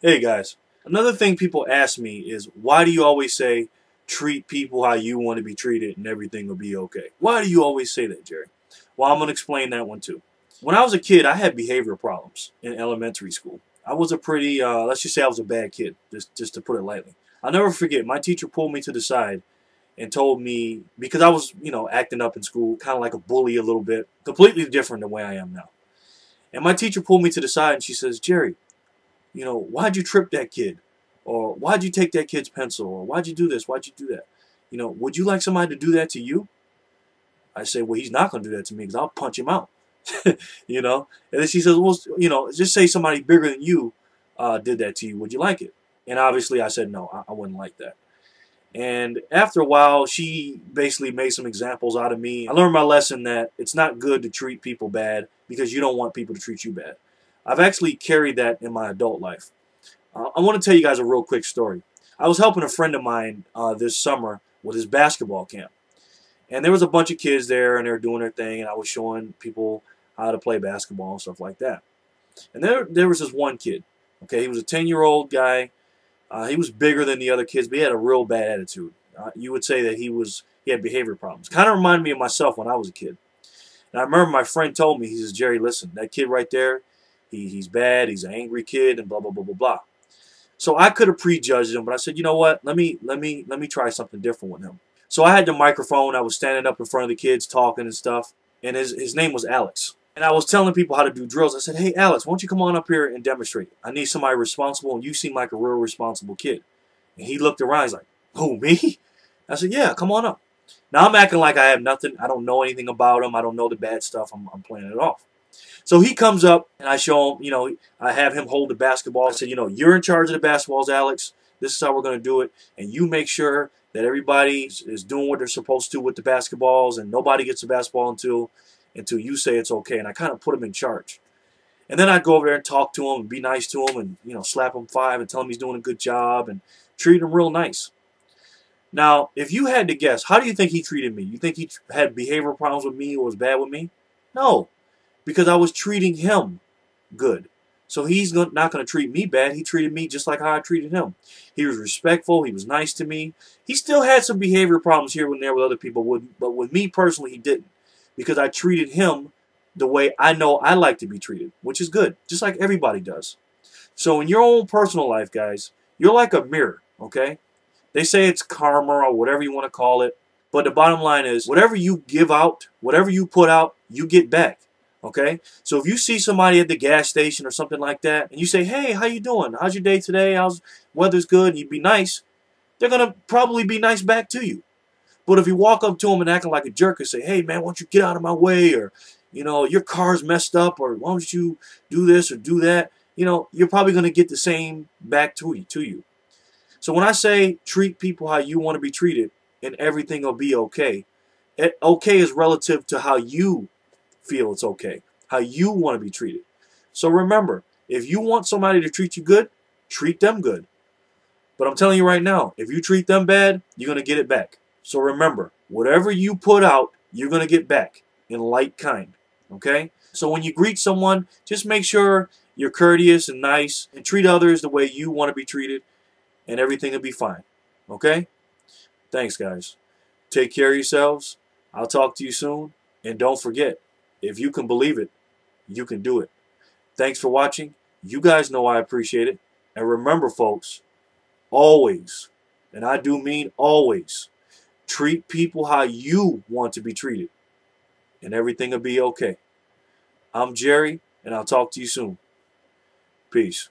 Hey guys, another thing people ask me is why do you always say treat people how you want to be treated and everything will be okay? Why do you always say that, Jerry? Well, I'm going to explain that one too. When I was a kid, I had behavior problems in elementary school. I was a pretty, let's just say I was a bad kid, just to put it lightly. I'll never forget, my teacher pulled me to the side and told me, because I was, acting up in school, kind of like a bully a little bit, completely different than the way I am now. And my teacher pulled me to the side and she says, Jerry, why'd you trip that kid? Or why'd you take that kid's pencil? Or why'd you do this? Why'd you do that? Would you like somebody to do that to you? I say, well, he's not going to do that to me because I'll punch him out. And then she says, well, just say somebody bigger than you did that to you. Would you like it? And obviously I said, no, I wouldn't like that. And after a while, she basically made some examples out of me. I learned my lesson that it's not good to treat people bad because you don't want people to treat you bad. I've actually carried that in my adult life. I want to tell you guys a real quick story. I was helping a friend of mine this summer with his basketball camp. And there was a bunch of kids there, and they were doing their thing, and I was showing people how to play basketball and stuff like that. And there was this one kid. Okay, he was a 10-year-old guy. He was bigger than the other kids, but he had a real bad attitude. You would say that he had behavior problems. Kind of reminded me of myself when I was a kid. And I remember my friend told me, he says, Jerry, listen, that kid right there, he's bad, he's an angry kid, and blah, blah, blah, blah, blah. So I could have prejudged him, but I said, you know what? Let me try something different with him. So I had the microphone. I was standing up in front of the kids talking and stuff. And his name was Alex. And I was telling people how to do drills. I said, hey, Alex, why don't you come on up here and demonstrate? I need somebody responsible, and you seem like a real responsible kid. And he looked around. He's like, who, me? I said, yeah, come on up. Now I'm acting like I have nothing. I don't know anything about him. I don't know the bad stuff. I'm playing it off. So he comes up, and I show him, I have him hold the basketball. I said, you're in charge of the basketballs, Alex. This is how we're going to do it. And you make sure that everybody is doing what they're supposed to with the basketballs, and nobody gets the basketball until you say it's okay. And I kind of put him in charge. And then I'd go over there and talk to him and be nice to him and, slap him 5 and tell him he's doing a good job and treat him real nice. Now, if you had to guess, how do you think he treated me? You think he had behavioral problems with me or was bad with me? No, because I was treating him good. So he's not going to treat me bad. He treated me just like how I treated him. He was respectful. He was nice to me. He still had some behavior problems here and there with other people, but with me personally, he didn't. Because I treated him the way I know I like to be treated, which is good, just like everybody does. So in your own personal life, guys, you're like a mirror, okay? They say it's karma or whatever you want to call it, but the bottom line is whatever you give out, whatever you put out, you get back. Okay, so if you see somebody at the gas station or something like that, and you say, hey, how you doing? How's your day today? Weather's good? And you be nice, they're going to probably be nice back to you. But if you walk up to them and acting like a jerk and say, hey, man, why don't you get out of my way? Or, your car's messed up, or why don't you do this or do that? You're probably going to get the same back to you. So when I say treat people how you want to be treated and everything will be okay, okay is relative to how you feel it's okay, how you want to be treated. So remember, if you want somebody to treat you good, treat them good. But I'm telling you right now, if you treat them bad, you're going to get it back. So remember, whatever you put out, you're going to get back in like kind. Okay? So when you greet someone, just make sure you're courteous and nice and treat others the way you want to be treated, and everything will be fine. Okay? Thanks, guys. Take care of yourselves. I'll talk to you soon. And don't forget, if you can believe it, you can do it. Thanks for watching. You guys know I appreciate it. And remember, folks, always, and I do mean always, treat people how you want to be treated. And everything will be okay. I'm Jerry, and I'll talk to you soon. Peace.